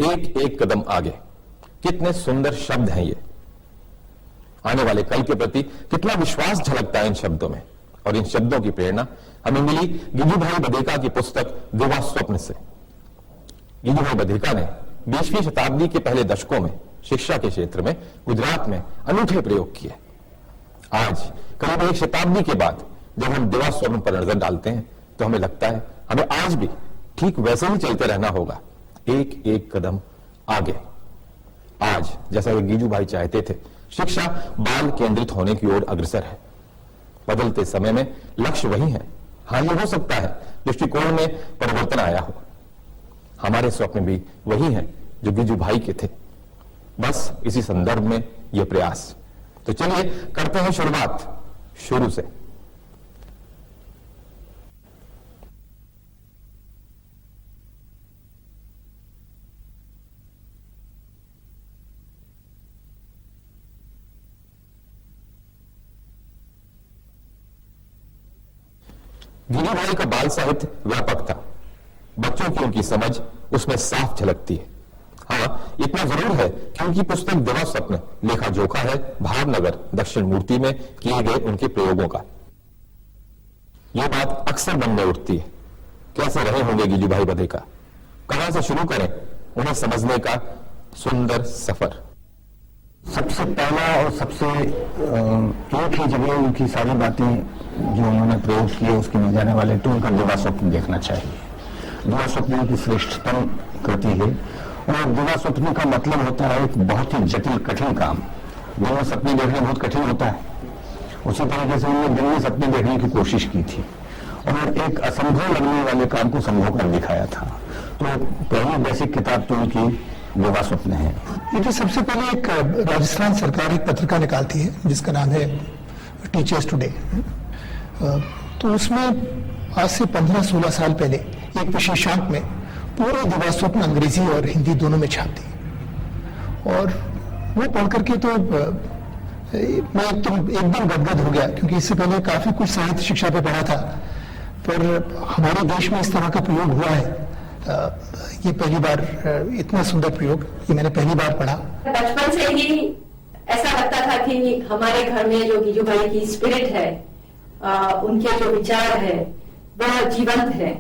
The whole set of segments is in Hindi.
एक एक कदम आगे। कितने सुंदर शब्द हैं ये। आने वाले कल के प्रति कितना विश्वास झलकता है इन शब्दों में। और इन शब्दों की प्रेरणा हमें मिली गिजुभाई बधेका की पुस्तक दिवा स्वप्न से। गिजुभाई बधेका ने 20वीं शताब्दी के पहले दशकों में शिक्षा के क्षेत्र में गुजरात में अनूठे प्रयोग किए। आज करीब एक शताब्दी के बाद जब हम दिवा स्वप्न पर नजर डालते हैं तो हमें लगता है हमें आज भी ठीक वैसे ही चलते रहना होगा, एक एक कदम आगे। आज जैसा कि गिजुभाई चाहते थे, शिक्षा बाल केंद्रित होने की ओर अग्रसर है। बदलते समय में लक्ष्य वही है। हाँ, ये हो सकता है दृष्टिकोण में परिवर्तन आया हो। हमारे स्वप्न भी वही हैं जो गिजुभाई के थे। बस इसी संदर्भ में यह प्रयास। तो चलिए करते हैं शुरुआत शुरू से। गिजुभाई का बाल साहित्य व्यापक था। बच्चों की उनकी समझ उसमें साफ झलकती है। हाँ, इतना जरूर है कि उनकी पुस्तक दिवा स्वप्न लेखा जोखा है भावनगर दक्षिण मूर्ति में किए गए उनके प्रयोगों का। यह बात अक्सर मन में उठती है, कैसे रहे होंगे गिजुभाई बधेका, कहां से शुरू करें उन्हें समझने का सुंदर सफर। सबसे पहला और सबसे एक ही जगह उनकी सारी बातें जो उन्होंने प्रयोग किए उसके में जाने वाले तो उनका दिवा स्वप्न देखना चाहिए। दिवा स्वप्न उनकी श्रेष्ठतम कृति है। और दिवा स्वप्न का मतलब होता है एक बहुत ही जटिल कठिन काम। दिन में सपने देखना बहुत कठिन होता है। उसी तरीके से उन्होंने दिन में सपने देखने की कोशिश की थी और एक असंभव लगने वाले काम को संभव कर दिखाया था। तो पहली बेसिक किताब तो उनकी दिवा स्वप्न है। ये जो सबसे पहले एक राजस्थान सरकार एक पत्रिका निकालती है जिसका नाम है टीचर्स टुडे। तो उसमें आज से 15-16 साल पहले एक विशेषांक में पूरे दिवा स्वप्न अंग्रेजी और हिंदी दोनों में छाप दी। और वो पढ़ करके तो मैं एकदम गदगद हो गया, क्योंकि इससे पहले काफी कुछ साहित्य शिक्षा पे पढ़ा था, पर हमारे देश में इस तरह का प्रयोग हुआ है। ये पहली बार इतना सुंदर प्रयोग ये मैंने पहली बार पढ़ा। बचपन से ही ऐसा लगता था कि हमारे घर में जो गिजुभाई की स्पिरिट है, उनके जो विचार है वह जीवंत है,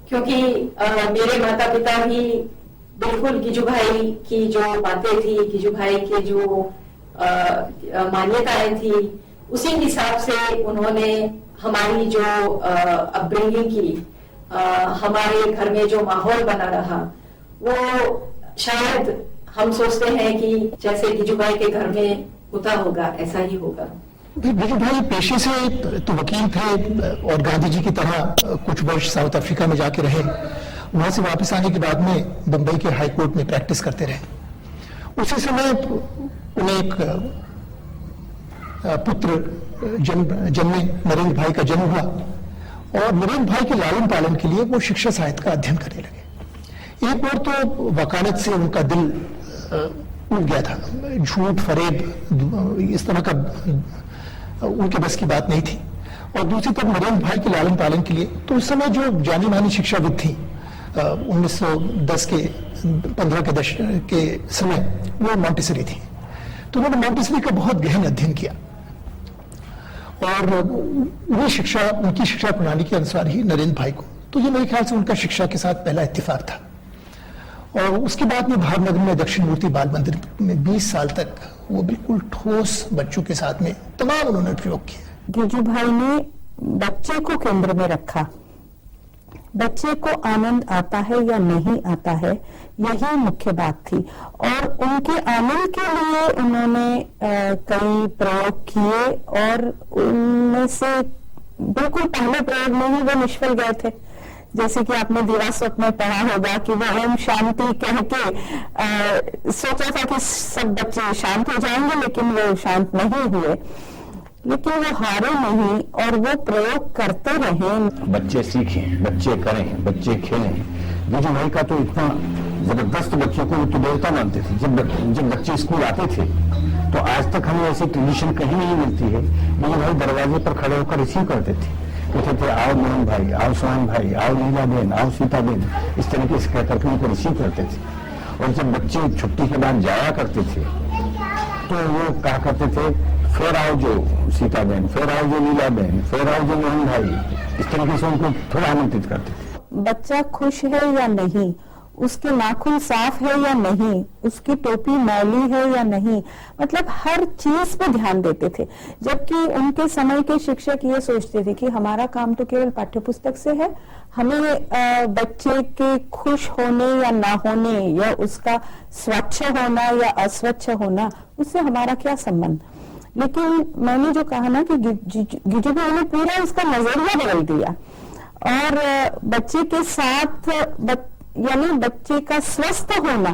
क्योंकि मेरे माता पिता भी बिल्कुल गिजुभाई की जो बातें थी, गिजुभाई के जो मान्यताएं थी, उसी हिसाब से उन्होंने हमारी जो अपब्रिंगिंग की, हमारे घर में जो माहौल बना रहा, वो शायद हम सोचते हैं कि जैसे गिजुभाई के घर में होता होगा ऐसा ही होगा। गिजुभाई पेशे से तो वकील थे और गांधी जी की तरह कुछ वर्ष साउथ अफ्रीका में जाके रहे। वहां से वापस आने के बाद में बंबई के हाई कोर्ट में प्रैक्टिस करते रहे। उसी समय उन्हें एक पुत्र जन्मे, नरेंद्र भाई का जन्म हुआ और नरेंद्र भाई के लालन पालन के लिए वो शिक्षा साहित्य का अध्ययन करने लगे। एक बार तो वकालत से उनका दिल उठ गया था। झूठ फरेब इस तरह का उनके बस की बात नहीं थी। और दूसरी तरफ नरेंद्र भाई के लालन पालन के लिए तो उस समय जो जानी मानी शिक्षाविद थी 1910 के 15 के दशक के समय वो मॉन्टेसरी थी। तो उन्होंने मॉन्टेसरी का बहुत गहन अध्ययन किया और उनकी शिक्षा प्रणाली के अनुसार ही नरेंद्र भाई को, तो ये मेरे ख्याल से उनका शिक्षा के साथ पहला इत्तेफाक था। और उसके बाद में भावनगर में दक्षिण मूर्ति बाल मंदिर में 20 साल तक वो बिल्कुल ठोस बच्चों के साथ में तमाम उन्होंने प्रयोग किया। गिजुभाई ने बच्चे को केंद्र में रखा। बच्चे को आनंद आता है या नहीं आता है, यही मुख्य बात थी। और उनके आनंद के लिए उन्होंने कई प्रयोग किए और उनमें से बिल्कुल पहले प्रयोग में ही वो निष्फल गए थे। जैसे कि आपने दिवा स्वप्न में पढ़ा होगा कि वो ओम शांति कह के सोचा था कि सब बच्चे शांत हो जाएंगे, लेकिन वो शांत नहीं हुए। लेकिन वो हारे नहीं और वो प्रयोग करते रहे। बच्चे सीखें, बच्चे करें, बच्चे खेलें। गिजुभाई का तो इतना जबरदस्त बच्चों को तो देवता मानते थे। जब बच्चे स्कूल आते थे तो आज तक हमें ऐसी ट्रेडिशन कहीं नहीं मिलती है। गिजुभाई दरवाजे पर खड़े होकर रिसीव करते थे, कहते थे आओ मोहन भाई, आओ सोहन भाई, आओ लीला बेन, आओ सीता बेन, इस तरीके से कहकर के उनको रिसीव करते थे। और जब बच्चे छुट्टी के बाद जाया करते थे तो वो कहा करते थे फिर आओ जो सीता बहन, फिर आओ जो लीला बहन, फिर आओ जो मोहन भाई। इस तरीके से उनको थोड़ा आमंत्रित करते थे। बच्चा खुश है या नहीं, उसके नाखून साफ है या नहीं, उसकी टोपी मैली है या नहीं, मतलब हर चीज पे ध्यान देते थे। जबकि उनके समय के शिक्षक ये सोचते थे कि हमारा काम तो केवल पाठ्य पुस्तक से है, हमें बच्चे के खुश होने या ना होने या उसका स्वच्छ होना या अस्वच्छ होना उससे हमारा क्या संबंध। लेकिन मैंने जो कहा ना कि गिजू भाई ने पूरा उसका नजरिया बदल दिया और बच्चे के साथ यानी बच्चे का स्वस्थ होना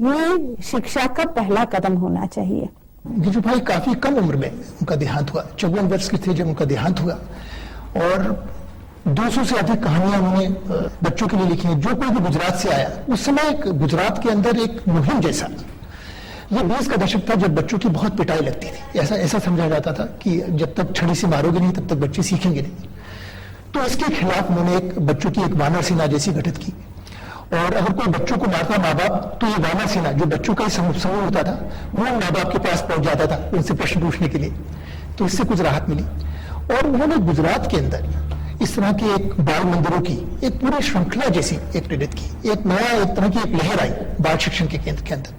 ये शिक्षा का पहला कदम होना चाहिए। गिजू भाई काफी कम उम्र में उनका देहांत हुआ, 54 वर्ष के थे जब उनका देहांत हुआ और 200 से अधिक कहानियां उन्होंने बच्चों के लिए लिखी हैं। जो कोई भी गुजरात से आया उस समय गुजरात के अंदर एक मुहिम जैसा, ये 20 का दशक था जब बच्चों की बहुत पिटाई लगती थी। ऐसा समझा जाता था कि जब तक छड़ी से मारोगे नहीं तब तक बच्चे सीखेंगे नहीं। तो इसके खिलाफ उन्होंने एक बच्चों की एक वानर सेना जैसी गठित की और अगर कोई बच्चों को मारता माँ बाप तो ये वानर सेना जो बच्चों का समूह होता था वो माँ बाप के पास पहुंच जाता था उनसे प्रश्न पूछने के लिए। तो इससे कुछ राहत मिली और उन्होंने गुजरात के अंदर इस तरह के एक बाल मंदिरों की एक पूरी श्रृंखला जैसी एक प्रेरित की, एक नया एक तरह की एक लहर आई बाल शिक्षण के केंद्र के अंदर।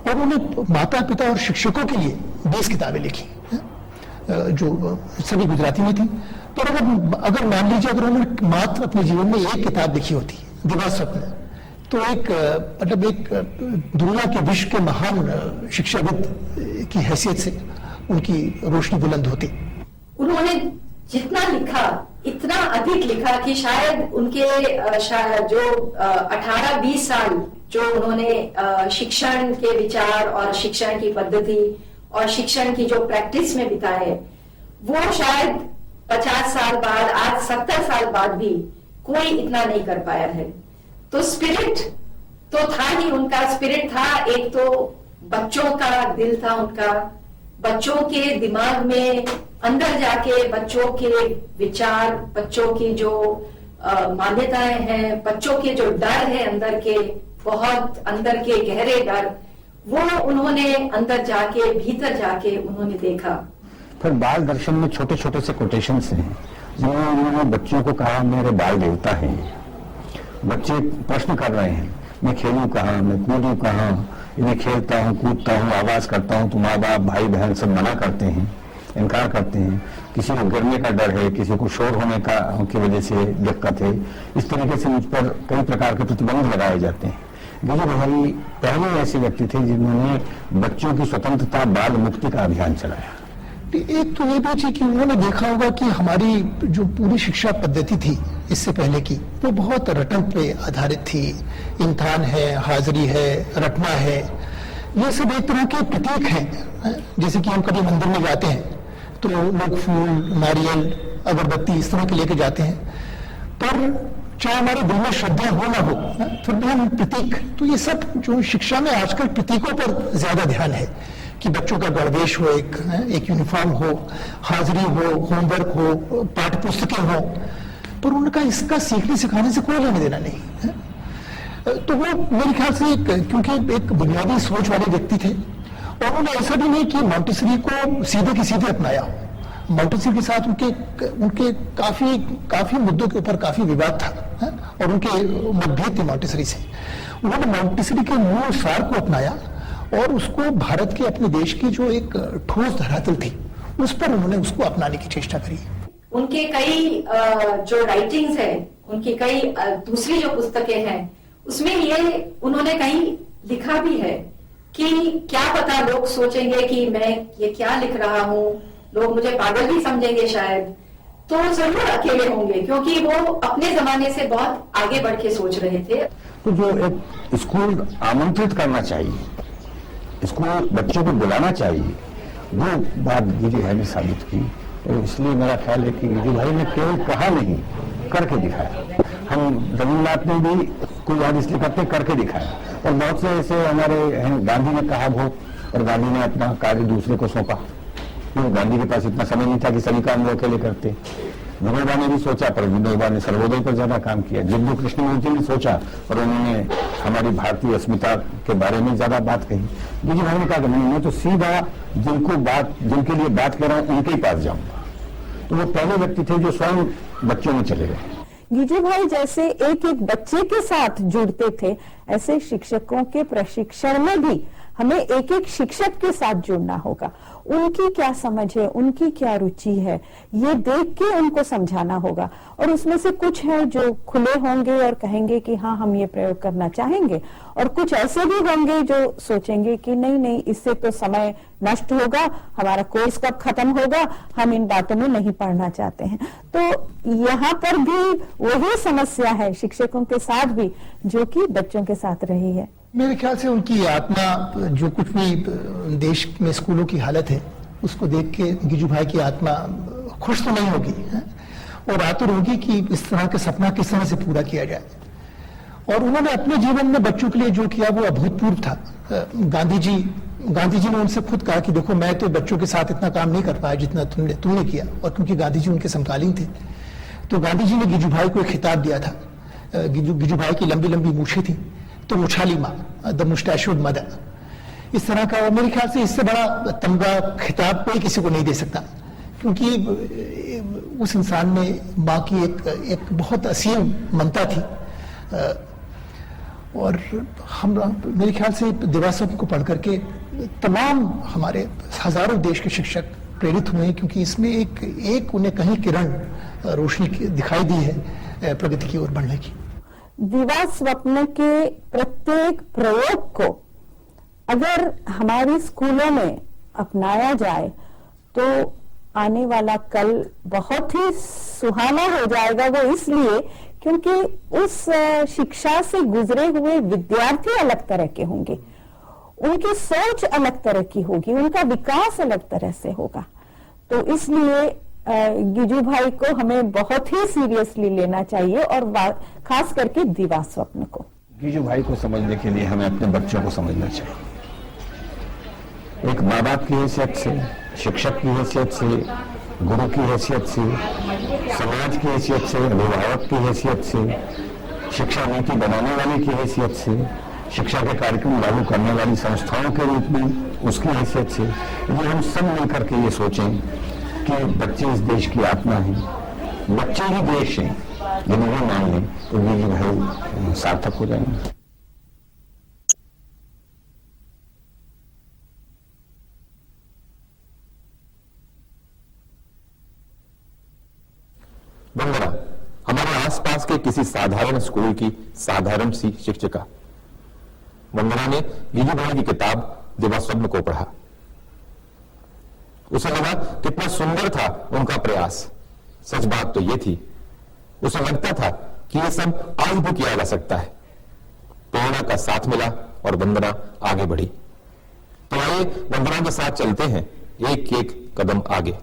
और उन्होंने माता पिता और शिक्षकों के लिए 20 किताबें लिखी जो सभी गुजराती में थी। तो अगर मान लीजिए अगर उन्होंने मात्र अपने जीवन में एक किताब लिखी होती दिवा स्वप्न, तो एक मतलब एक दुनिया के विश्व के महान शिक्षाविद की हैसियत से उनकी रोशनी बुलंद होती। उन्होंने जितना लिखा इतना अधिक लिखा कि शायद उनके जो 18-20 साल जो उन्होंने शिक्षण के विचार और शिक्षण की पद्धति और शिक्षण की जो प्रैक्टिस में बिताए वो शायद 50 साल बाद, आज 70 साल बाद भी कोई इतना नहीं कर पाया है। तो स्पिरिट तो था ही, उनका स्पिरिट था। एक तो बच्चों का दिल था उनका, बच्चों के दिमाग में अंदर जाके बच्चों के विचार, बच्चों की जो मान्यताएं हैं, बच्चों के जो डर है अंदर के, बहुत अंदर के गहरे डर, वो उन्होंने अंदर जाके भीतर जाके उन्होंने देखा। फिर बाल दर्शन में छोटे छोटे से कोटेशंस हैं जिन्होंने उन्होंने बच्चों को कहा मेरे बाल देवता हैं। बच्चे प्रश्न कर रहे हैं मैं खेलूं कहाँ, मैं कूदूं कहाँ, इन्हें खेलता हूँ कूदता हूँ आवाज करता हूँ तो माँ बाप भाई बहन सब मना करते हैं, इनकार करते हैं। किसी को गिरने का डर है, किसी को शोर होने का की वजह से दिक्कत है। इस तरीके से मुझ पर कई प्रकार के प्रतिबंध लगाए जाते हैं। गिजू भाई पहले ऐसे व्यक्ति थे जिन्होंने बच्चों की स्वतंत्रता बाल मुक्ति का अभियान चलाया। एक तो ये भी कि उन्होंने देखा होगा कि हमारी जो पूरी शिक्षा पद्धति थी इससे पहले की वो बहुत रटन पे आधारित थी। इम्तिहान है, हाजिरी है, रटना है, ये सब एक तरह के प्रतीक हैं। जैसे कि हम कभी मंदिर में जाते हैं तो लोग फूल, नारियल, अगरबत्ती इस तरह के लेके जाते हैं, पर चाहे हमारे दिल में श्रद्धा हो ना हो फिर भी हम प्रतीक, तो ये सब जो शिक्षा में आजकल प्रतीकों पर ज्यादा ध्यान है कि बच्चों का गणवेश हो, एक यूनिफॉर्म हो, हाजिरी हो, होमवर्क हो, पाठ्य पुस्तकें हो, पर उनका इसका सीखने सिखाने से कोई लेना देना नहीं है। तो वो मेरे ख्याल से क्योंकि एक बुनियादी सोच वाले व्यक्ति थे और उन्होंने ऐसा भी नहीं कि मॉन्टेसरी को सीधे के सीधे अपनाया हो। मॉन्टेसरी के साथ उनके काफी मुद्दों के ऊपर काफी विवाद था और उनके मतभेद थे मॉन्टेसरी से। उन्होंने मॉन्टेसरी के मूल सार को अपनाया और उसको भारत के अपने देश की जो एक ठोस धरातल थी उस पर उन्होंने उसको अपनाने की चेष्टा करी। उनके कई जो राइटिंग्स है, उनकी कई दूसरी जो पुस्तकें हैं उसमें ये उन्होंने कहीं लिखा भी है कि क्या पता लोग सोचेंगे कि मैं ये क्या लिख रहा हूँ, लोग मुझे पागल भी समझेंगे शायद, तो जरूर अकेले होंगे क्योंकि वो अपने जमाने से बहुत आगे बढ़ के सोच रहे थे। तो जो एक स्कूल आमंत्रित करना चाहिए, स्कूल बच्चों को बुलाना चाहिए, वो बात गिजू भाई ने साबित की। तो इसलिए मेरा ख्याल है कि गिजू भाई ने केवल कहा नहीं, करके दिखाया। हम रविन्द्रनाथ ने भी कोई याद इसलिए करते करके दिखाया और बहुत से ऐसे हमारे गांधी ने कहा बहुत, और गांधी ने अपना कार्य दूसरे को सौंपा। गांधी के पास इतना समय नहीं था कि सभी काम वो अकेले करते। विनोबा ने भी सोचा, पर विनोबा ने सर्वोदय पर ज्यादा काम किया। जगदू कृष्णमूर्ति ने सोचा, पर उन्होंने हमारी भारतीय अस्मिता के बारे में ज्यादा बात कही। गिजी भाई ने कहा कि नहीं, मैं तो सीधा जिनके लिए बात कर रहा हूं उनके ही पास जाऊंगा। तो वो पहले व्यक्ति थे जो स्वयं बच्चों में चले गए। गिजू भाई जैसे एक एक बच्चे के साथ जुड़ते थे, ऐसे शिक्षकों के प्रशिक्षण में भी हमें एक एक शिक्षक के साथ जुड़ना होगा। उनकी क्या समझ है, उनकी क्या रुचि है, ये देख के उनको समझाना होगा। और उसमें से कुछ है जो खुले होंगे और कहेंगे कि हाँ हम ये प्रयोग करना चाहेंगे, और कुछ ऐसे भी होंगे जो सोचेंगे कि नहीं नहीं, इससे तो समय नष्ट होगा, हमारा कोर्स कब खत्म होगा, हम इन बातों में नहीं पढ़ना चाहते हैं। तो यहाँ पर भी वही समस्या है शिक्षकों के साथ भी, जो कि बच्चों के साथ रही है। मेरे ख्याल से उनकी आत्मा, जो कुछ भी देश में स्कूलों की हालत है, उसको देख के गिजू भाई की आत्मा खुश तो नहीं होगी, और आतुर होगी कि इस तरह का सपना किस तरह से पूरा किया जाए। और उन्होंने अपने जीवन में बच्चों के लिए जो किया वो अभूतपूर्व था। गांधी जी ने उनसे खुद कहा कि देखो, मैं तो बच्चों के साथ इतना काम नहीं कर पाया जितना तुमने किया। और क्योंकि गांधी जी उनके समकालीन थे, तो गांधी जी ने गिजू भाई को एक खिताब दिया था। गिजू भाई की लंबी लंबी मूछें थी, तो मुछाली माँ, द मुस्टैशूड मदर, इस तरह का। और मेरे ख्याल से इससे बड़ा तमगा खिताब कोई किसी को नहीं दे सकता, क्योंकि उस इंसान में माँ की एक बहुत असीम ममता थी। और हम, मेरे ख्याल से दिवास्वप्न को पढ़ करके तमाम हमारे हजारों देश के शिक्षक प्रेरित हुए हैं, क्योंकि इसमें एक उन्हें कहीं किरण रोशनी दिखाई दी है प्रगति की ओर बढ़ने की। दिवा स्वप्न के प्रत्येक प्रयोग को अगर हमारे स्कूलों में अपनाया जाए तो आने वाला कल बहुत ही सुहाना हो जाएगा। वो इसलिए क्योंकि उस शिक्षा से गुजरे हुए विद्यार्थी अलग तरह के होंगे, उनकी सोच अलग तरह की होगी, उनका विकास अलग तरह से होगा। तो इसलिए गिजू भाई को हमें बहुत ही सीरियसली लेना चाहिए, और खास करके दिवा स्वप्न को। गिजू भाई को समझने के लिए हमें अपने बच्चों को समझना चाहिए। एक माँ बाप की हैसियत से, शिक्षक की हैसियत से, गुरु की हैसियत से, समाज की हैसियत से, अभिभावक की हैसियत से, शिक्षा नीति बनाने वाले की हैसियत से, शिक्षा के कार्यक्रम लागू करने वाली संस्थाओं के रूप में उसकी हैसियत से, यदि हम सब मिलकर के ये सोचें कि बच्चे इस देश की आत्मा है, बच्चे ही देश हैं, यदि वो मान लें तो गिजू भाई सार्थक हो जाएंगे। वंदना हमारे आसपास के किसी साधारण स्कूल की साधारण सी शिक्षिका। वंदना ने गिजू भाई की किताब दिवा स्वप्न को पढ़ा। उसे लगा कितना सुंदर था उनका प्रयास। सच बात तो यह थी, उसे लगता था कि यह सब आज भी किया जा सकता है। प्रेरणा का साथ मिला और वंदना आगे बढ़ी। तो आइए वंदना के साथ चलते हैं एक एक कदम आगे।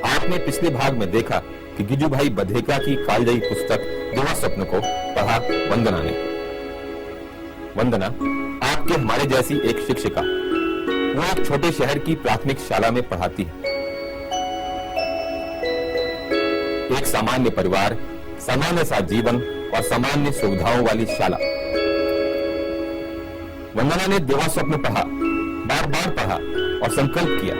आपने पिछले भाग में देखा कि गिजू भाई बधेका की कालजयी पुस्तक दिवा स्वप्न को पढ़ा वंदना ने। वंदना आपके हमारे जैसी एक शिक्षिका, वो एक छोटे शहर की प्राथमिक शाला में पढ़ाती है। एक सामान्य परिवार, सामान्य सा जीवन और सामान्य सुविधाओं वाली शाला। वंदना ने दिवा स्वप्न पढ़ा, बार बार पढ़ा और संकल्प किया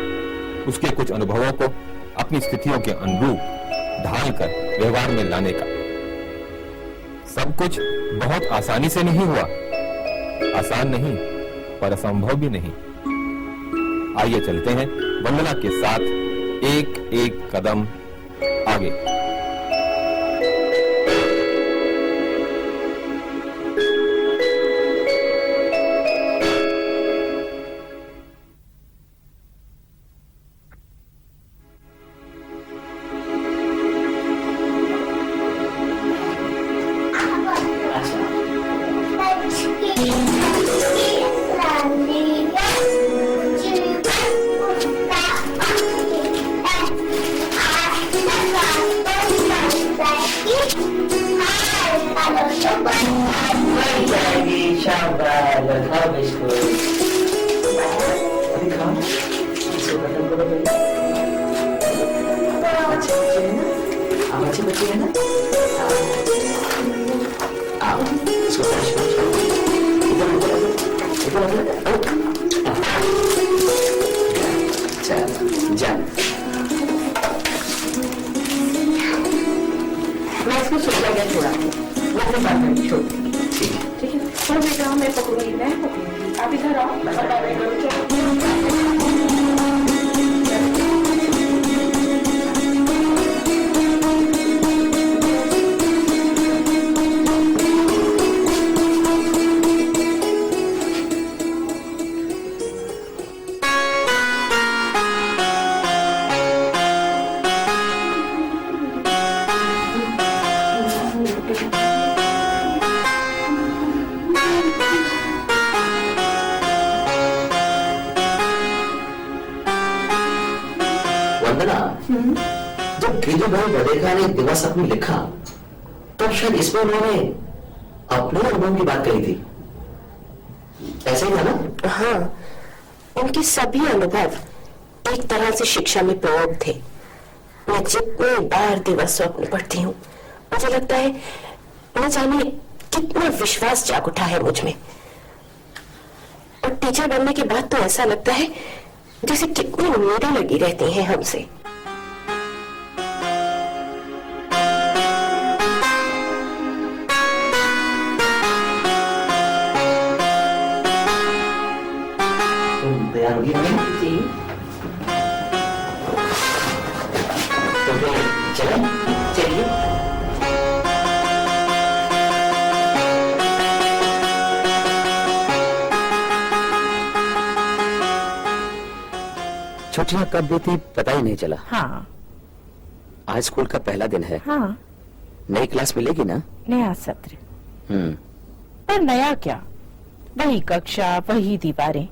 उसके कुछ अनुभवों को अपनी स्थितियों के अनुरूप ढालकर व्यवहार में लाने का। सब कुछ बहुत आसानी से नहीं हुआ, आसान नहीं पर असंभव भी नहीं। आइए चलते हैं वंदना के साथ एक एक कदम आगे। इधर खाओ बिस्कुट। अभी खाओ, इसको खत्म करो पहले। अच्छे बच्चे हैं ना, आप अच्छे बच्चे हैं ना। आओ, इसको फ्रेश करो। इधर चल जा। मैं इसको सुबह गया छोड़ा वैसे बात नहीं छोड़ ठीक है। ठीक है थोड़ा बेटा मैं पकड़ूंगी आप इधर आओ वंदना, जब गिरिजा भाई बड़ेका ने दिवस अपनी लिखा तब शायद इसमें उन्होंने अपने अनुभव की बात कही थी, ऐसा ही था ना? हाँ, उनके सभी अनुभव एक तरह से शिक्षा में प्रयोग थे। मैं जितनी बार दिवस स्वप्न पढ़ती हूँ मुझे लगता है न जाने कितना विश्वास जाग उठा है मुझ में। और टीचर बनने के बाद तो ऐसा लगता है जैसे कितनी उम्मीदें लगी रहती हैं हमसे। तुम तैयार होगी ना? जी तो फिर चलें? चलिए छुट्टियां कब बीती पता ही नहीं चला। हाँ आज स्कूल का पहला दिन है, हाँ, नई क्लास मिलेगी ना? नया सत्र। हम्म। पर नया क्या, वही कक्षा वही दीवारें।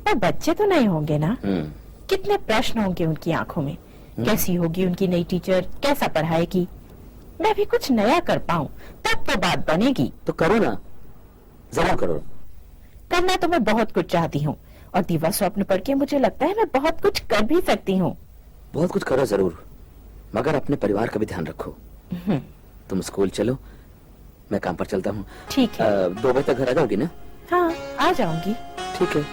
पर बच्चे तो नहीं होंगे ना। कितने प्रश्न होंगे उनकी आंखों में। कैसी होगी उनकी नई टीचर, कैसा पढ़ाएगी। मैं भी कुछ नया कर पाऊं तब तो बात बनेगी। तो करो ना, जरूर करो। करना तो मैं बहुत कुछ चाहती हूँ और दिवस स्वप्न पढ़ के मुझे लगता है मैं बहुत कुछ कर भी सकती हूँ। बहुत कुछ करो जरूर, मगर अपने परिवार का भी ध्यान रखो। तुम स्कूल चलो, मैं काम पर चलता हूँ। ठीक है। 2 बजे तक घर आ जाओगी ना? हाँ, आ जाऊंगी। ठीक है।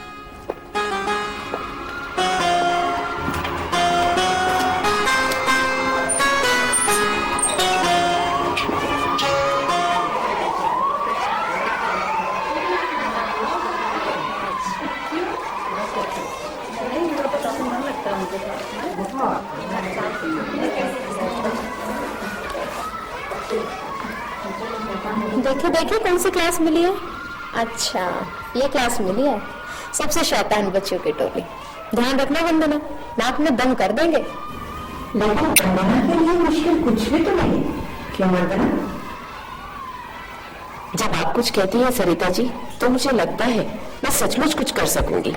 देखिए देखिए कौन सी क्लास मिली है। अच्छा, ये क्लास मिली है। सबसे शैतान बच्चों की टोली। ध्यान रखना वंदना, नाक में दम कर देंगे। लेकिन वंदना के लिए मुश्किल कुछ भी तो नहीं। क्यों वंदना? जब आप कुछ कहती हैं सरिता जी तो मुझे लगता है मैं सचमुच कुछ कर सकूंगी।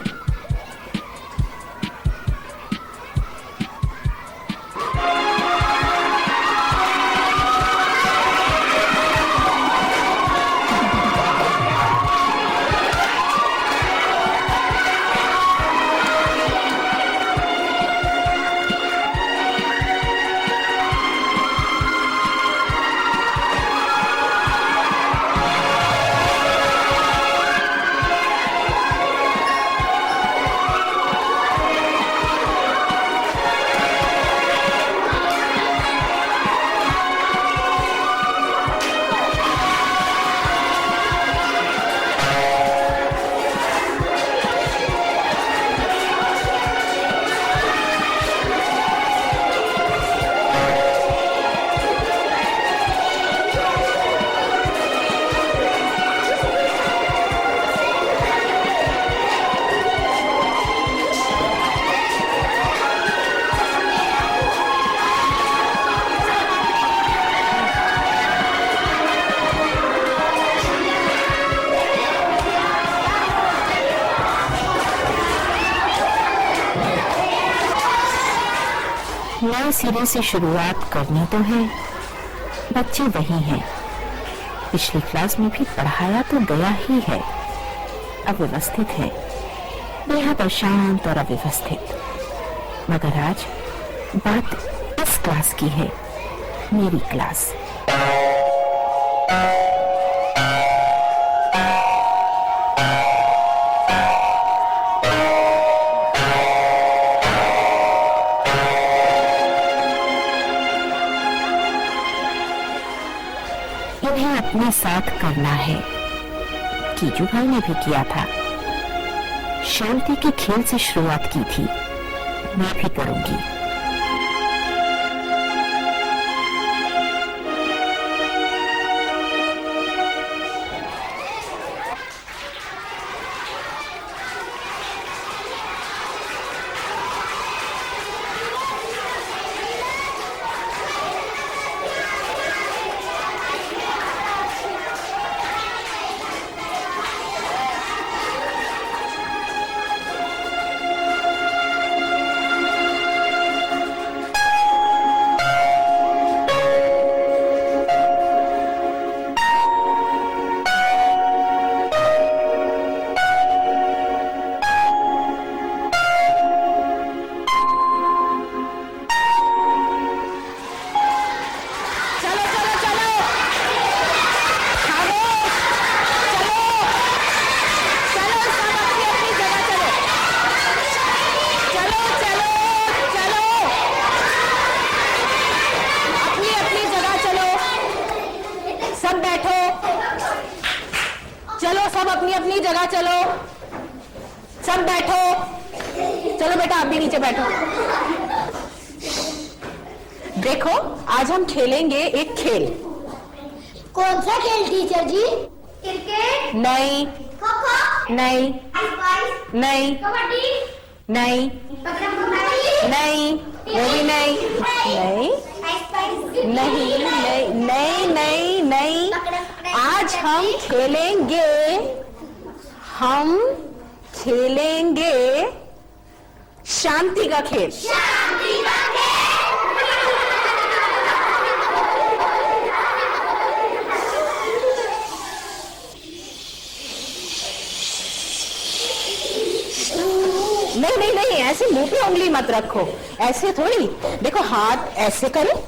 नए सिरे से शुरुआत करनी तो है। बच्चे वही हैं, पिछली क्लास में भी पढ़ाया तो गया ही है, अव्यवस्थित है, बेहद अशांत और अव्यवस्थित। मगर आज बात इस क्लास की है, मेरी क्लास। इन्हें अपने साथ करना है। कीजू भाई ने भी किया था, शांति के खेल से शुरुआत की थी, मैं भी करूंगी। सब अपनी अपनी जगह चलो, सब बैठो। चलो बेटा आप भी नीचे बैठो। देखो आज हम खेलेंगे एक खेल। कौन सा खेल टीचर जी? क्रिकेट? नहीं। खो-खो? नहीं। आइस-पाइस? नहीं। कबड्डी? नहीं। पकड़म-पकड़ी? नहीं, वो भी नहीं। नहीं, आइस-पाइस? नहीं, नहीं, नहीं, नहीं, नहीं। आज हम खेलेंगे शांति का खेल। शांति का खेल? नहीं नहीं नहीं, ऐसे मुंह पे उंगली मत रखो, ऐसे थोड़ी। देखो हाथ ऐसे करो,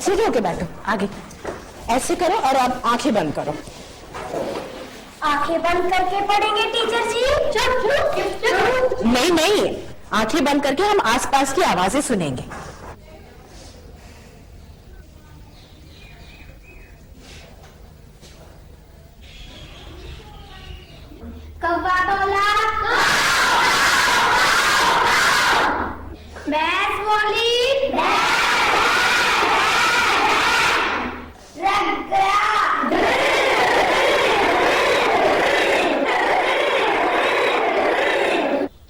सीधे होके बैठो, आगे ऐसे करो और अब आंखें बंद करो। आंखें बंद करके पढ़ेंगे टीचर जी? चुप। नहीं नहीं, आंखें बंद करके हम आसपास की आवाजें सुनेंगे। कौवा बोला, भैंस बोली,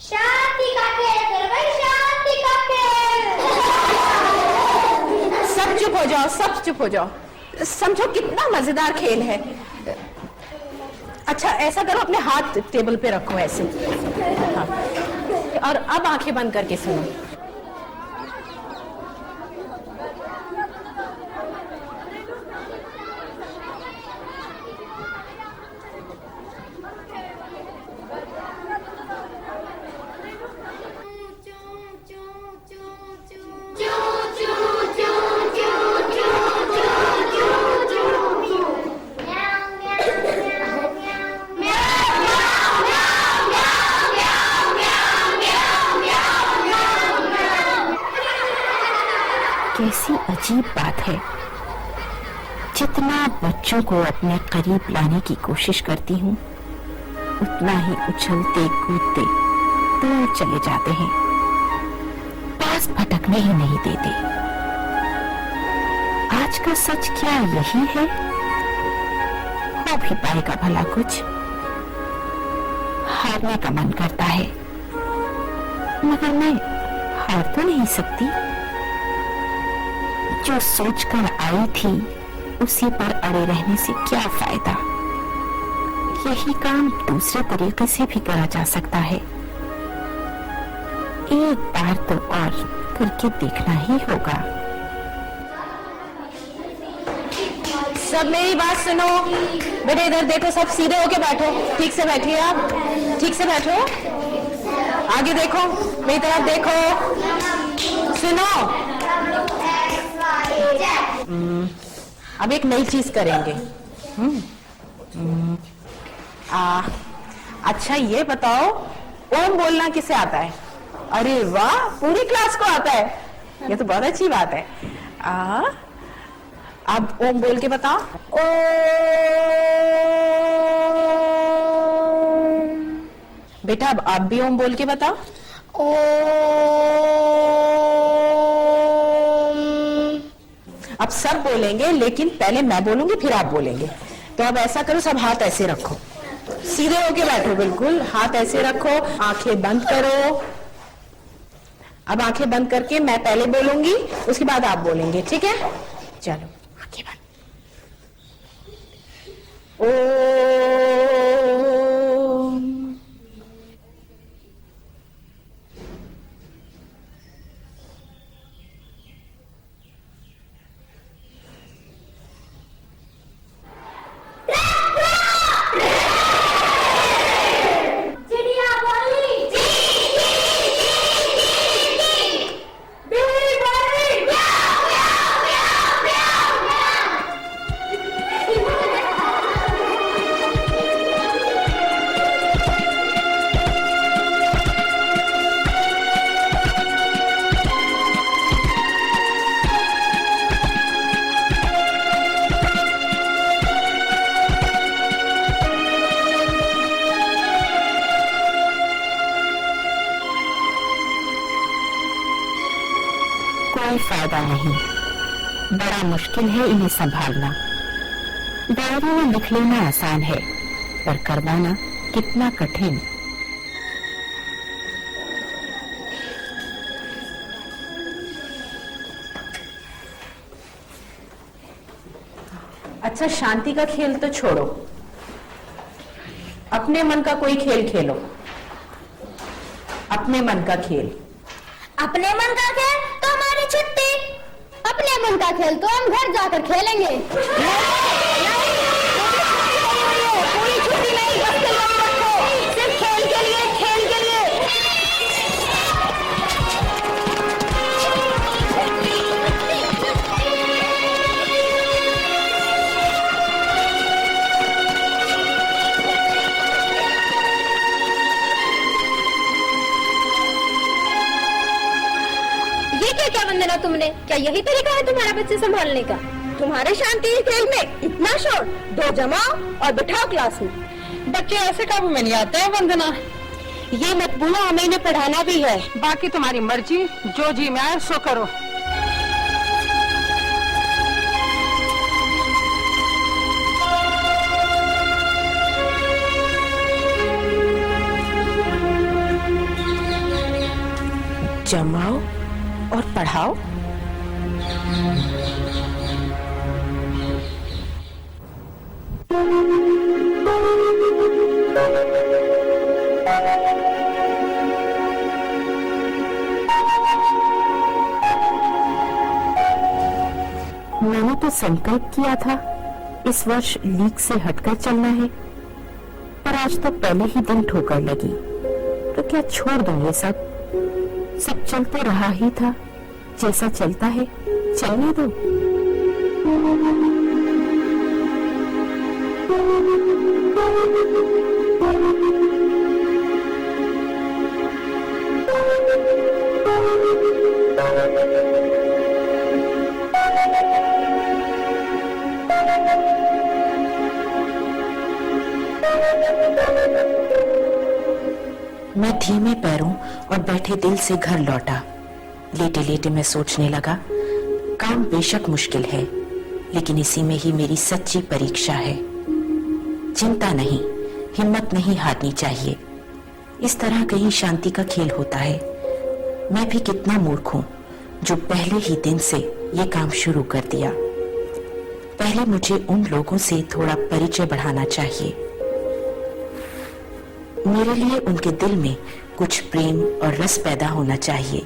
शांति का खेल करो भाई, शांति का खेल। सब चुप हो जाओ, सब चुप हो जाओ। समझो कितना मजेदार खेल है। अच्छा ऐसा करो, अपने हाथ टेबल पे रखो ऐसे। हाँ। और अब आंखें बंद करके सुनो। कैसी अजीब बात है, जितना बच्चों को अपने करीब लाने की कोशिश करती हूँ, उतना ही उछलते कूदते दूर चले जाते हैं, पास भटकने ही नहीं देते। आज का सच क्या यही है? हो भी पाएगा भला कुछ? हारने का मन करता है, मगर मैं हार तो नहीं सकती। जो सोचकर आई थी उसी पर अड़े रहने से क्या फायदा? यही काम दूसरे तरीके से भी करा जा सकता है। एक बार तो और करके देखना ही होगा। सब मेरी बात सुनो बेटे, इधर देखो, सब सीधे होके बैठो, ठीक से बैठिए आप, ठीक से बैठो, आगे देखो, मेरी तरफ देखो, सुनो। अब एक नई चीज करेंगे। अच्छा ये बताओ, ओम बोलना किसे आता है? अरे वाह, पूरी क्लास को आता है, ये तो बहुत अच्छी बात है। अब ओम बोल के बताओ। ओम। बेटा अब आप भी ओम बोल के बताओ। ओम। अब सब बोलेंगे, लेकिन पहले मैं बोलूंगी फिर आप बोलेंगे। तो अब ऐसा करो, सब हाथ ऐसे रखो, सीधे होके बैठो, बिल्कुल हाथ ऐसे रखो, आंखें बंद करो। अब आंखें बंद करके मैं पहले बोलूंगी, उसके बाद आप बोलेंगे, ठीक है? चलो आंखें बंद। ओम। चिड़िया बोली ची ची ची बिल्ली बोली म्याऊ म्याऊ म्याऊ म्याऊ कोई फायदा नहीं, बड़ा मुश्किल है इन्हें संभालना। डायरी में लिख लेना आसान है, पर करवाना कितना कठिन। अच्छा शांति का खेल तो छोड़ो, अपने मन का कोई खेल खेलो, अपने मन का खेल। अपने मन का खेल तो हमारी छुट्टी, अपने मन का खेल तो हम घर जाकर खेलेंगे। पूरी छुट्टी नहीं, बस के लिए रखो, सिर्फ खेल के लिए, खेल के लिए। ये क्या वंदना तुमने, क्या यही तरीका है तुम्हारा बच्चे संभालने का? तुम्हारे शांति खेल में इतना शोर, दो जमाओ और बिठाओ क्लास में। बच्चे ऐसे काबू में नहीं आते हैं वंदना। ये मत भूलो, हमें इन्हें पढ़ाना भी है। बाकी तुम्हारी मर्जी, जो जी में आए सो करो। जमाओ और पढ़ाओ। मैंने तो संकल्प किया था इस वर्ष लीग से हटकर चलना है, पर आज तो पहले ही दिन ठोकर लगी। तो क्या छोड़ दूं ये सब? सब चलते रहा ही था, जैसा चलता है चलने दो। मैं धीमे पैरों और बैठे दिल से घर लौटा। लेटे लेटे मैं सोचने लगा, काम बेशक मुश्किल है, लेकिन इसी में ही मेरी सच्ची परीक्षा है। चिंता नहीं, हिम्मत नहीं हारनी चाहिए। इस तरह का ही शांति का खेल होता है। मैं भी कितना मूर्ख हूं जो पहले ही दिन से ये काम शुरू कर दिया। पहले मुझे उन लोगों से थोड़ा परिचय बढ़ाना चाहिए। मेरे लिए उनके दिल में कुछ प्रेम और रस पैदा होना चाहिए,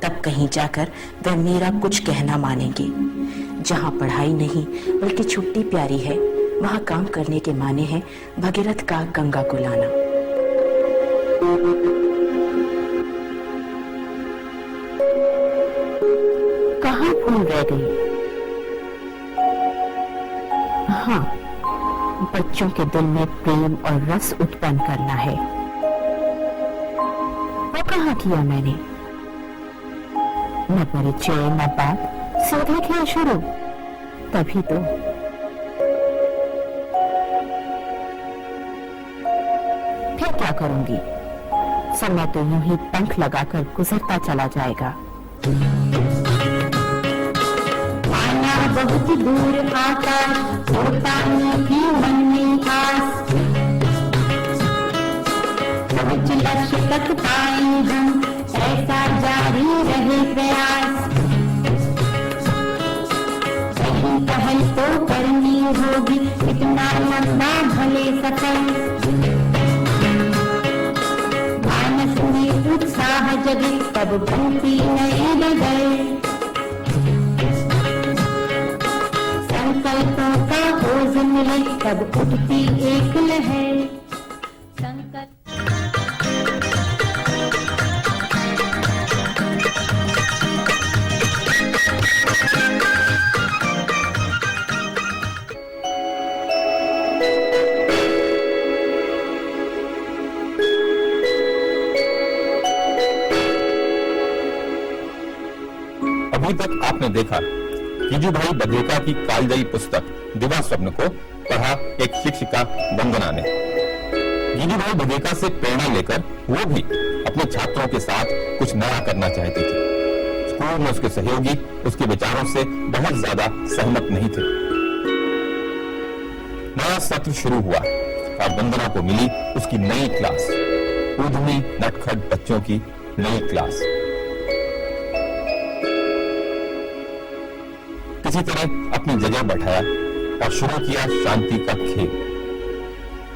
तब कहीं जाकर वह मेरा कुछ कहना मानेंगे। जहाँ पढ़ाई नहीं बल्कि छुट्टी प्यारी है, वहाँ काम करने के माने हैं भगीरथ का गंगा को लाना। कहाँ भूल रह गई? हाँ, बच्चों के दिल में प्रेम और रस उत्पन्न करना है। वो कहाँ किया मैंने? न परिचय न बात, सीधा खेल शुरू। तभी तो फिर क्या करूंगी? समय तो यूं ही पंख लगाकर गुजरता चला जाएगा। बहुत दूर आकाश, होता नहीं मन में आस, कुछ लक्ष्य तक पाए हम, ऐसा जारी रहे प्रयास। कहीं पहल तो करनी होगी, इतना लंबा भले सफर। मानस में उत्साह जगे, तब बनती नई डगर। संकल्पों का ओज मिले, तब उठती एक लहर। संकल्प अभी तक आपने देखा गिजुभाई बधेका की कालजयी पुस्तक दिवा स्वप्न को पढ़ा एक शिक्षिका वंदना ने। गिजुभाई बधेका से प्रेरणा लेकर वो भी अपने छात्रों के साथ कुछ नया करना चाहती थी। स्कूल में उसके सहयोगी उसके विचारों से बहुत ज्यादा सहमत नहीं थे। नया सत्र शुरू हुआ और वंदना को मिली उसकी नई क्लास, उद्यमी नटखट बच्चों की नई क्लास। किसी तरह अपनी जगह बैठाया और शुरू किया शांति का खेल,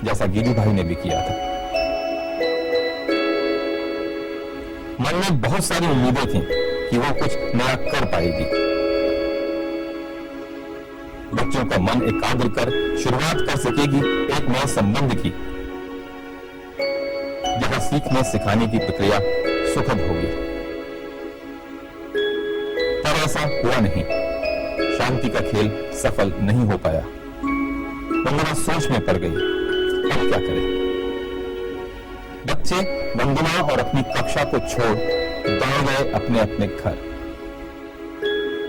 जैसा गिजुभाई ने भी किया था। मन में बहुत सारी उम्मीदें थीं कि वो कुछ नया कर पाएगी। बच्चों का मन एकाग्र कर शुरुआत कर सकेगी एक नए संबंध की, जहां सीखने सिखाने की प्रक्रिया सुखद होगी। पर ऐसा हुआ नहीं। शांति का खेल सफल नहीं हो पाया। वंदना सोच में पड़ गई, अब क्या करे। बच्चे वंदना और अपनी कक्षा को छोड़ दौड़ गए अपने अपने घर।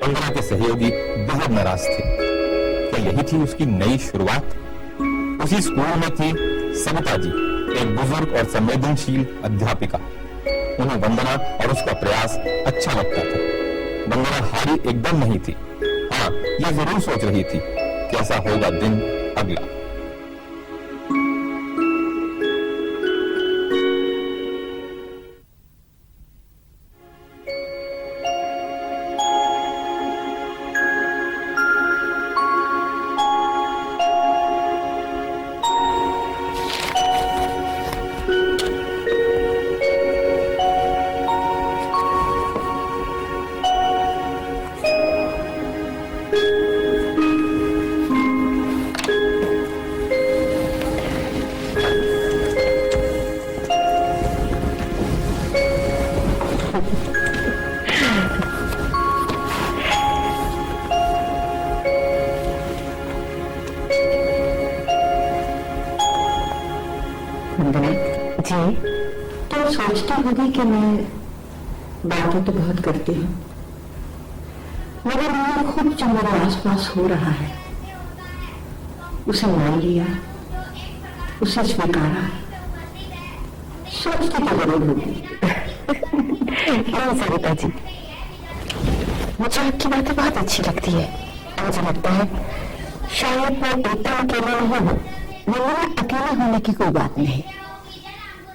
वंदना के सहयोगी बेहद नाराज थे। क्या यही थी उसकी नई शुरुआत? उसी स्कूल में थी सविता जी, एक बुजुर्ग और संवेदनशील अध्यापिका। उन्हें वंदना और उसका प्रयास अच्छा लगता था। वंदना हारी एकदम नहीं थी। हाँ, ये जरूर सोच रही थी कैसा होगा दिन अगला। जी, तो सोचती होगी कि मैं बातें तो बहुत करती हूँ, मगर मैंने खुद जो मेरे आसपास हो रहा है उसे मान लिया, उसे स्वीकारा। सोचती तो जरूर होगी। सरिता जी, मुझे आपकी बातें बहुत अच्छी लगती है। मुझे लगता है शायद मैं एकदम अकेले नहीं हूँ। मन अकेले होने की कोई बात नहीं।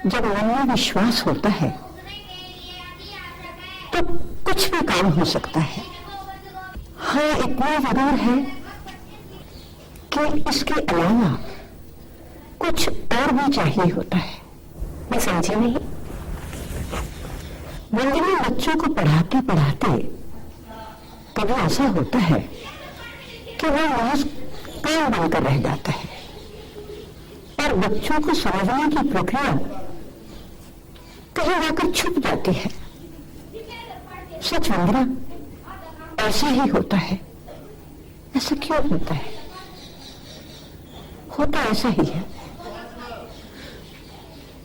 जब मन में विश्वास होता है तो कुछ भी काम हो सकता है। हाँ, इतना जरूर है कि इसके अलावा कुछ और भी चाहिए होता है। मैं समझी नहीं। मंदिर में बच्चों को पढ़ाते पढ़ाते कभी ऐसा होता है कि वो महज कान बनकर रह जाता है और बच्चों को समझने की प्रक्रिया कहीं जाकर छुप जाती है। सच वंदना, ऐसा ही होता है। ऐसा क्यों होता है? होता ऐसा ही है।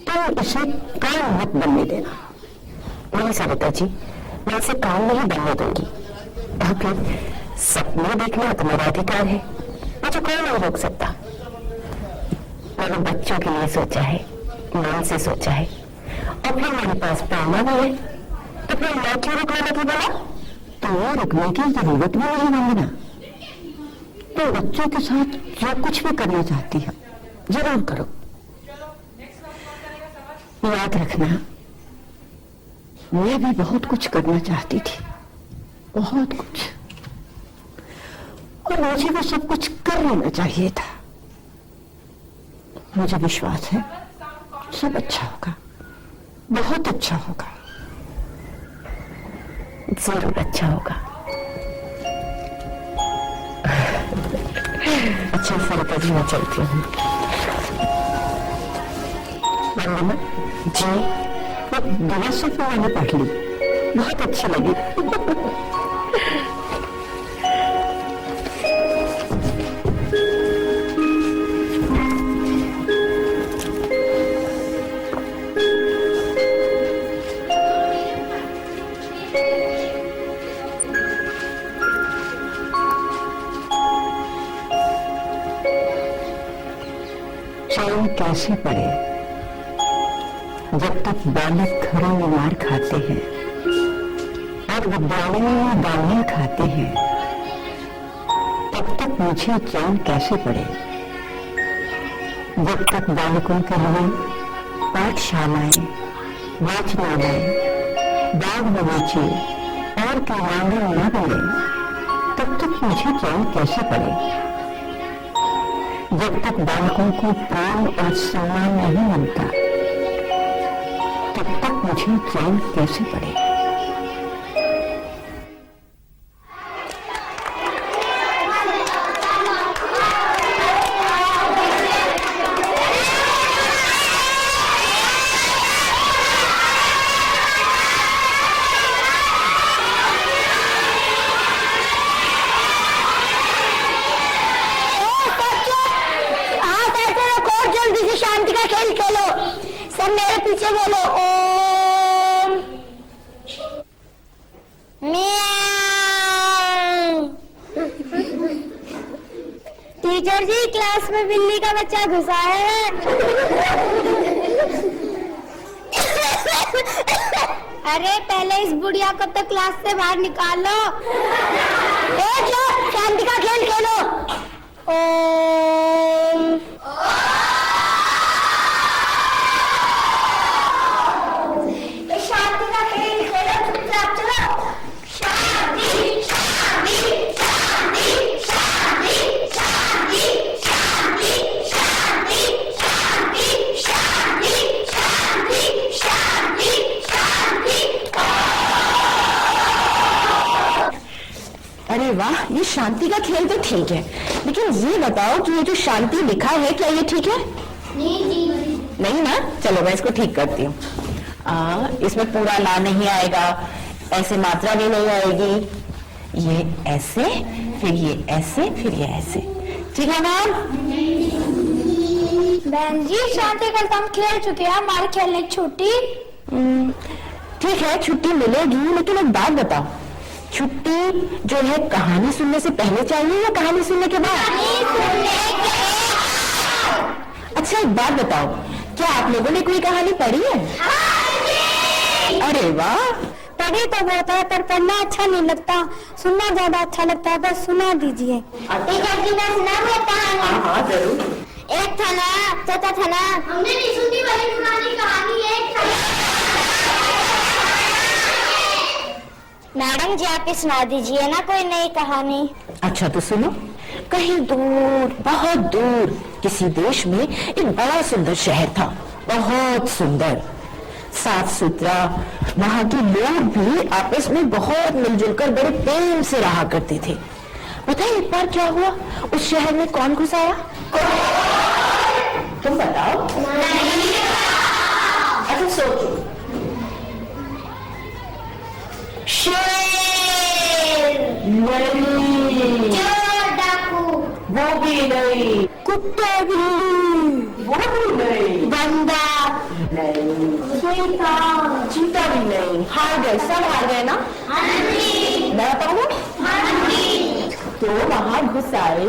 तो इसे कान मत बनने देना। नहीं सरिता जी, मैं इसे कान नहीं बनने दूंगी। सपने देखना तो मेरा अधिकार है, मुझे कोई नहीं रोक सकता। मैंने बच्चों के लिए सोचा है, मन से सोचा है, और फिर मेरे पास प्रेरणा भी है, तो फिर मैं क्यों रुकने लगी बोला? तो रुकने की जरूरत भी नहीं वंदना। तो बच्चों के साथ जो कुछ भी करना चाहती है जरूर करो। याद रखना, मैं भी बहुत कुछ करना चाहती थी, बहुत कुछ, और मुझे वो सब कुछ कर लेना चाहिए था। मुझे विश्वास है सब अच्छा होगा, बहुत अच्छा होगा, जरूर अच्छा होगा। अच्छा सरिता जी, मैं चलती हूँ। वंदना जी, वो दिवसों को मैंने पढ़ ली, बहुत अच्छी लगी। चैन कैसे पड़े जब तक बालक घरों में मार खाते हैं और विद्यालयों में गालियां खाते हैं, तब तक मुझे चैन कैसे पड़े जब तक बालकों के लिए पाठशालाएं, वाचनालय, बाग बगीचे और क्रीड़ांगन न बने, तब तक मुझे चैन कैसे पड़े जब तक बालकों को प्रेम और सम्मान नहीं मिलता, तब तक मुझे चैन कैसे पड़े। शांति का खेल खेलो। सब मेरे पीछे बोलो, ओम म्याऊ। टीचर जी, क्लास में बिल्ली का बच्चा घुसा है। अरे पहले इस बुढ़िया को तो क्लास से बाहर निकालो। शांति का खेल खेलो। ओम अरे वाह, ये शांति का खेल तो ठीक है, लेकिन ये बताओ कि ये जो शांति लिखा है, क्या ये ठीक है? नहीं ना? चलो मैं इसको ठीक करती हूँ। इसमें पूरा ला नहीं आएगा, ऐसे मात्रा भी नहीं आएगी, ये ऐसे, फिर ये ऐसे, फिर ये ऐसे, ठीक है मैम? बहन जी, शांति कल तो हम खेल चुके हैं, हमारे खेलने की छुट्टी। ठीक है, छुट्टी मिलेगी, लेकिन एक बात बताओ, छुट्टी जो है कहानी सुनने से पहले चाहिए या कहानी सुनने के बाद? अच्छा एक बात बताओ, क्या आप लोगों ने कोई कहानी पढ़ी है? अरे वाह, पढ़ी तो बहुत है, पर पढ़ना अच्छा नहीं लगता, सुनना ज्यादा अच्छा लगता है। बस सुना दीजिए। हाँ जरूर। एक था ना, तोता था ना, हमने नहीं सुनी वाली पुरानी कहानी। एक था। मैडम जी, आप ही सुना दीजिए ना कोई नई कहानी। अच्छा तो सुनो, कहीं दूर, बहुत दूर किसी देश में एक बड़ा सुंदर शहर था, बहुत सुंदर, साफ सुथरा, वहां के लोग भी आपस में बहुत मिलजुल कर बड़े प्रेम से रहा करते थे। पता है एक बार क्या हुआ, उस शहर में कौन घुस आया? तुम बताओ। अच्छा सोचो। शेर नहीं, वो भी नहीं, कुत्ता बिल्ली वो भी नहीं, बंदा नहीं, चीता भी नहीं। हार गए, सब हार गए ना? मैं बताऊँ? तो वहां घुस आए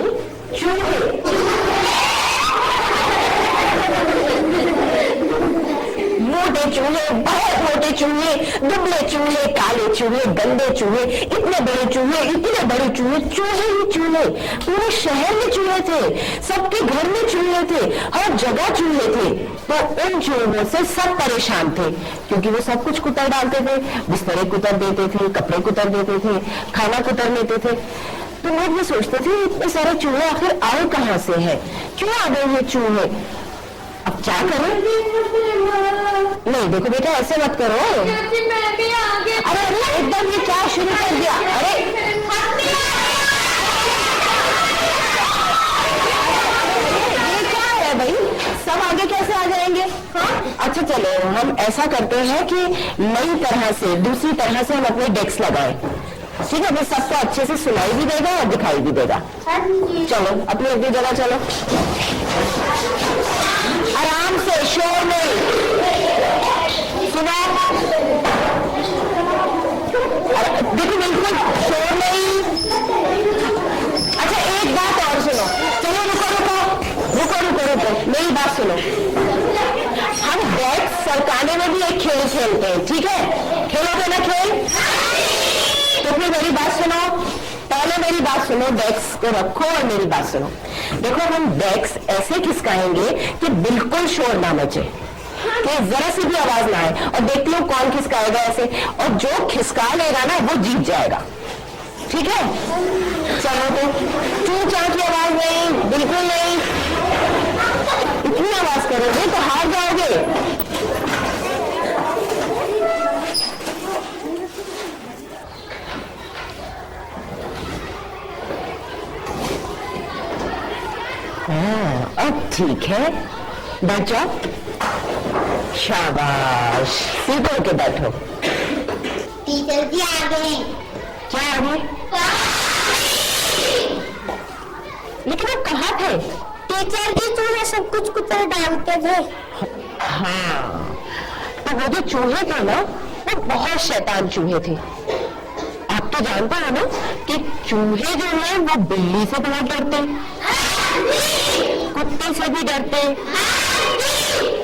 चूहे। मोटे चूहे, बहुत मोटे चूहे, दुबले चूहे, काले चूहे, गंदे चूहे, इतने बड़े चूहे, इतने बड़े चूहे, चूहे ही चूहे। पूरे शहर में चूहे थे, सबके घर में चूहे थे, हर जगह चूहे थे। तो उन चूहों से सब परेशान थे, क्योंकि वो सब कुछ कुतर डालते थे, बिस्तरे कुतर देते थे, कपड़े कुतर देते थे, खाना कुतर लेते थे। तो लोग ये सोचते थे इतने सारे चूहे आखिर आए कहाँ से हैं, क्यों आ गए ये चूहे, अब क्या करें? नहीं देखो बेटा ऐसे मत करो। अरे एकदम ये क्या शुरू कर दिया? अरे ये क्या है भाई, सब आगे कैसे आ जाएंगे? हाँ? अच्छा चलो हम ऐसा करते हैं कि नई तरह से, दूसरी तरह से हम अपने डेस्क लगाएं, ठीक है? फिर सबको अच्छे से सुनाई भी देगा और दिखाई भी देगा। चलो अपनी अपनी जगह चलो, आराम से, शोर नहीं, सुनो, देखो बिल्कुल शोर नहीं। अच्छा एक बात और सुनो, चलो रुको, मेरी बात सुनो। हम डेस्क सरकाने में भी एक खेल खेलते हैं, ठीक है? खेलोगे ना खेल? तो फिर मेरी बात सुनो, पहले मेरी बात सुनो, डेस्क को रखो और मेरी बात सुनो। देखो हम डेस्क ऐसे खिसकाएंगे कि बिल्कुल शोर ना मचे, कि जरा सी भी आवाज ना आए, और देखती हूँ कौन खिसकाएगा ऐसे, और जो खिसका लेगा ना वो जीत जाएगा, ठीक है? चलो तो चू चाँ की आवाज नहीं, बिल्कुल नहीं, इतनी आवाज करोगे तो हार जाओगे। अब ठीक है, बैठ जाओ, शाबाश, सीधे होके बैठो। टीचर जी आ गए। क्या आ गए? लेकिन आप कहाँ थे? टीचर जी चूहे सब कुछ कुतर डालते थे। हाँ, तो वो जो चूहे थे ना, वो बहुत शैतान चूहे थे। आप तो जानते हो ना कि चूहे जो है वो बिल्ली से बहुत डरते, कुत्ते से भी डरते,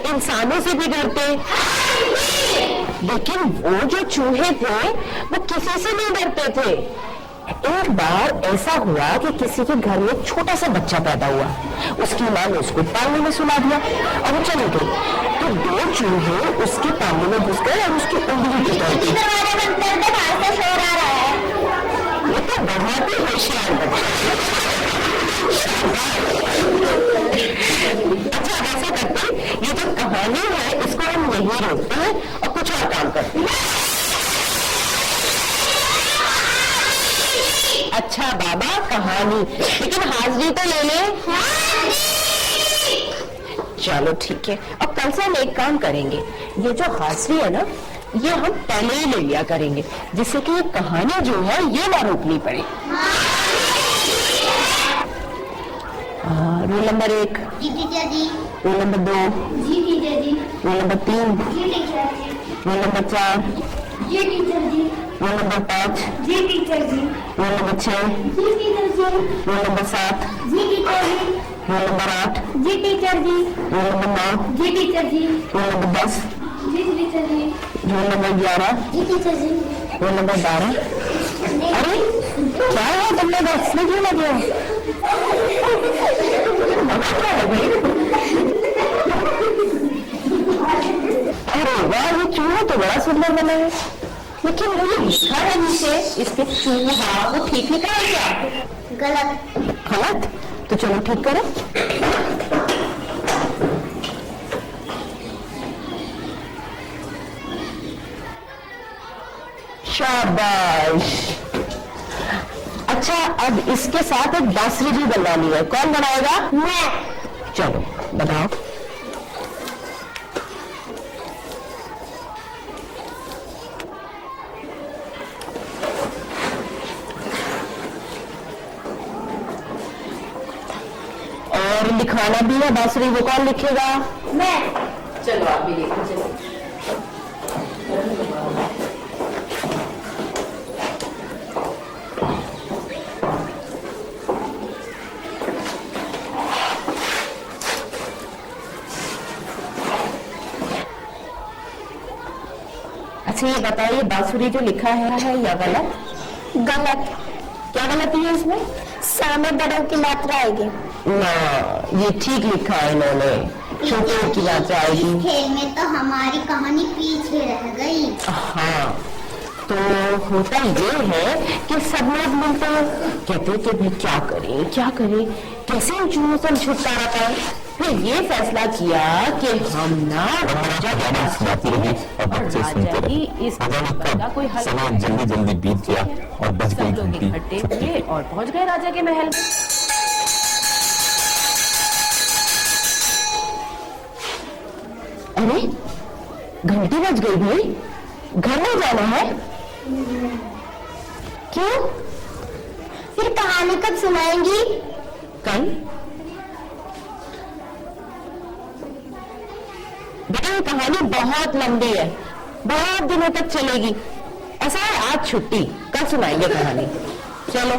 इंसानों से भी डरते, लेकिन वो जो चूहे थे वो किसी से नहीं डरते थे। एक बार ऐसा हुआ कि किसी के घर में छोटा सा बच्चा पैदा हुआ, उसकी माँ ने उसको पानी में सुला दिया और वो चली गई। तो दो चूहे उसके पानी में घुस गए और उसकी उंगली टूट गई। दरवाजा बंद कर दे, बाहर से शोर आ रहा है। ये तो बहुत ही होशियार बच्चा। अच्छा ऐसा करते, ये जो कहानी है इसको हम यहीं रोकते हैं और कुछ और काम करते हैं। अच्छा बाबा कहानी, लेकिन हाजिरी तो ले ले। चलो ठीक है, अब कल से हम एक काम करेंगे, ये जो हाजिरी है ना ये हम पहले ही ले लिया करेंगे, जिससे कि ये कहानी जो है ये ना रोकनी पड़े। रोल नंबर 1 जी टीचर जी। रोल नंबर 2 जी टीचर जी। रोल नंबर 3 जी टीचर जी। रोल नंबर 4 जी टीचर जी। रोल नंबर 5 जी टीचर जी। रोल नंबर 6 जी टीचर जी। रोल नंबर 7 जी टीचर जी। रोल नंबर 8 जी टीचर जी। रोल नंबर 9 जी टीचर जी। रोल नंबर 10 जी टीचर जी। रोल नंबर 11 जी टीचर जी। Roll number 12। अरे क्या है तुमने बस में क्यों लगे हो? क्या है भाई? अरे वाह ये चूहा तो बड़ा सुंदर बना है, लेकिन वो जो लिखा है नीचे इसके चूहा वो ठीक लिखा है क्या? गलत। गलत? तो चलो ठीक करो। शाबाश। अच्छा, अब इसके साथ एक बांसुरी भी बनवानी है। कौन बनाएगा? मैं। चलो बनाओ। और लिखवाना भी है बांसुरी, वो कौन लिखेगा? मैं। चलो आप भी लिखो। चलो अच्छा ये बताइए, बांसुरी जो लिखा है या गलत? गलत। क्या गलती है इसमें? सा में बड़ों की मात्रा आएगी। ना, ये ठीक लिखा है इन्होंने, छोटे की मात्रा आएगी। इस खेल में तो हमारी कहानी पीछे रह गई। हाँ, तो होता ये है कि सब लोग मिलकर कहते कि भाई क्या करें, कैसे इन चूहों से छुटकारा पाए। फिर ये फैसला किया कि हम ना सुनाती रही और बच्चे सुनते रहे। इस पता नहीं का कोई कब हल समय जल्दी जल्दी बीत गया और बज गई सब लोग घंटी। इकट्ठे छुट्टी हुए और पहुंच गए राजा के महल में। अरे घंटी बज गई भाई, घर नहीं जाना है? क्यों? फिर कहानी कब सुनाएंगी? कल। बेटा ये कहानी बहुत लंबी है, बहुत दिनों तक चलेगी। ऐसा है आज छुट्टी, कल सुनाएंगे कहानी। चलो।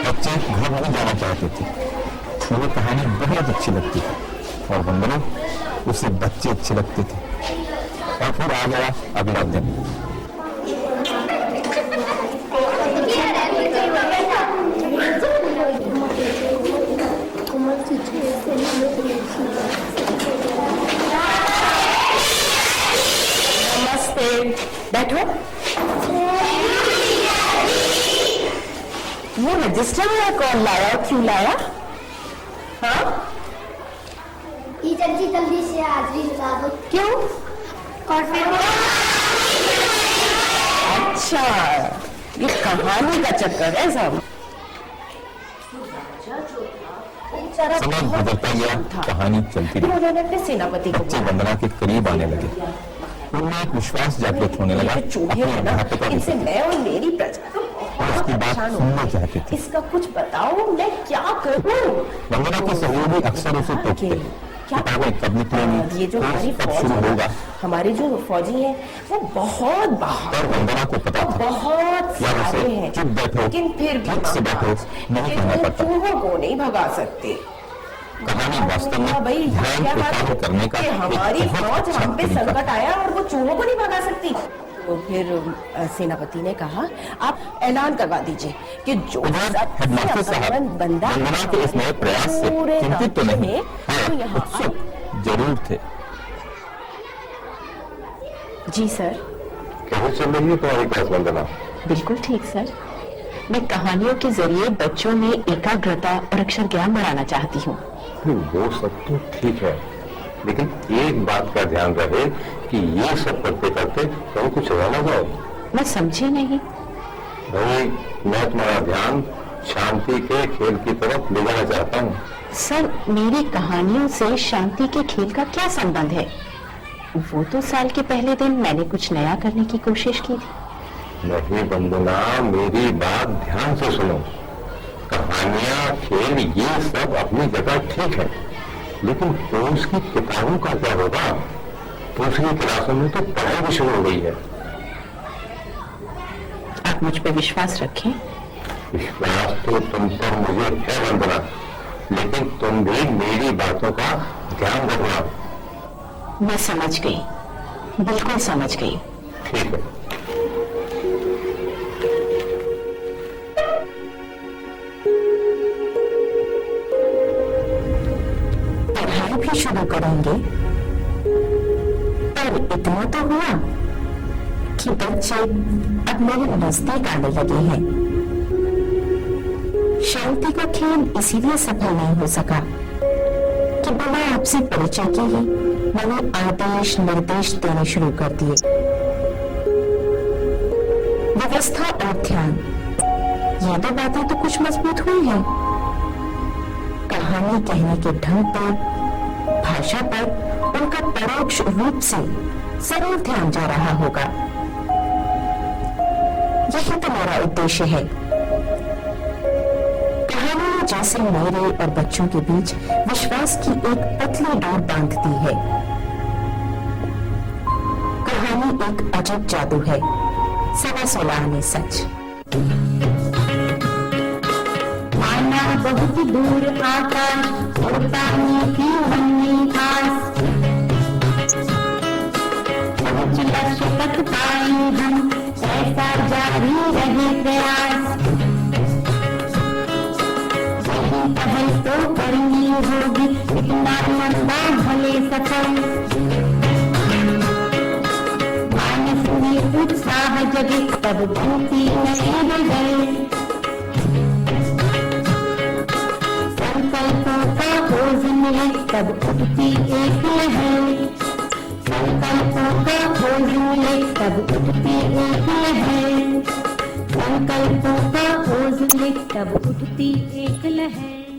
बच्चे घर नहीं जाना चाहते थे, मुझे कहानी बहुत अच्छी लगती थी और वंदना उसे बच्चे अच्छे लगते थे। और फिर आ गया अगला दिन। नमस्ते, बैठो। ये रजिस्टर में कौन लाया, क्यों लाया? हाँ, टीचर जी जल्दी से हाजिरी लगा दो। क्यों? और फिर अच्छा, ये कहानी का चक्कर है सब। समय बदलता गया, कहानी चलती रही। उन्होंने अपने सेनापति को बच्चे वंदना के करीब आने लगे, उनमें एक विश्वास जागृत होने लगा ये चूहे अपने हैं ना, अध्यापक के इनसे प्रति। मैं और मेरी प्रजा और उसकी बात सुनना चाहते थे। इसका कुछ बताओ, मैं क्या करूं? वंदना के सहयोगी अक्सर उसे टोकते, किताबें कब निकलेंगी, ये जो हमारी कब फौज शुरू है, होगा। हमारी जो फौजी है वो बहुत पर वंदना को पता था बहुत या सारे उसे हैं, चुप बैठो, लेकिन फिर भी ठीक से बैठो नहीं कहना वो पड़ता। चूहों को नहीं भगा सकते। कहानी वास्तव में भाई ध्यान क्या पे बात काम है करने का कि एक हमारी बहुत फौज अच्छा हम पे तरीका संकट है। आया और वो चूहों को नहीं भगा सकती। तो फिर सेनापति ने कहा आप ऐलान करवा दीजिए कि जो इधर हेडमास्टर साहब बंदा वंदना के इस नए प्रयास से पूरे चिंतित तो नहीं, राज्य में, वो यहाँ उत्सुक जरूर थे। जी सर। कैसे चल रही है तुम्हारी क्लास वंदना? बिल्कुल ठीक सर। मैं कहानियों के जरिए बच्चों में एकाग्रता और अक्षर ज्ञान बढ़ाना चाहती हूँ। वो सब तो ठीक है, लेकिन एक बात का ध्यान रहे कि ये सब करते करते कहीं कुछ रह ना जाए। मैं समझी नहीं। भाई मैं तुम्हारा ध्यान शांति के खेल की तरफ ले जाना चाहता हूँ। सर मेरी कहानियों से शांति के खेल का क्या संबंध है? वो तो साल के पहले दिन मैंने कुछ नया करने की कोशिश की थी। नहीं वंदना, मेरी बात ध्यान से सुनो। कहानियां, खेल, ये सब अपनी जगह ठीक है, लेकिन कोर्स की किताबों का क्या होगा? दूसरी क्लासों में तो पढ़ाई भी शुरू हो गई है। आप मुझ पर विश्वास रखें। विश्वास तो तुम पर मुझे है वंदना, लेकिन तुम भी मेरी बातों का ध्यान रखना। मैं समझ गई, बिल्कुल समझ गई। ठीक है। पढ़ाई भी शुरू करेंगे, पर इतना तो हुआ कि बच्चे अब मेरे नजदीक आने लगे हैं। शांति का खेल इसीलिए सफल नहीं हो सका कि तो बिना आपसे परिचय के ही मैंने आदेश निर्देश देने शुरू कर दिए। व्यवस्था और ध्यान, ये दो बातें तो कुछ मजबूत हुई हैं। कहानी कहने के ढंग पर, भाषा पर उनका परोक्ष रूप से जरूर ध्यान जा रहा होगा। यही तो मेरा उद्देश्य है। कहानी ने जैसे मेरे और बच्चों के बीच विश्वास की एक पतली डोर बांध दी है। कहानी एक अजब जादू है, 16.25 आने सच। माना बहुत दूर आकाश उड़ता की हमने आस, लक्ष्य तक पाए हम, ऐसा जारी रहे प्रयास। यही पहल तो करनी होगी, इतना लंबा भले सफर। मानस में उत्साह जगे तब भूति नहीं गए। संकल्पों का खोज मिले तब उठती एक लहर। संकल्पों का खोज मिले तब उठती एक लहर। संकल्पों का खोज मिले तब उठती एक लहर।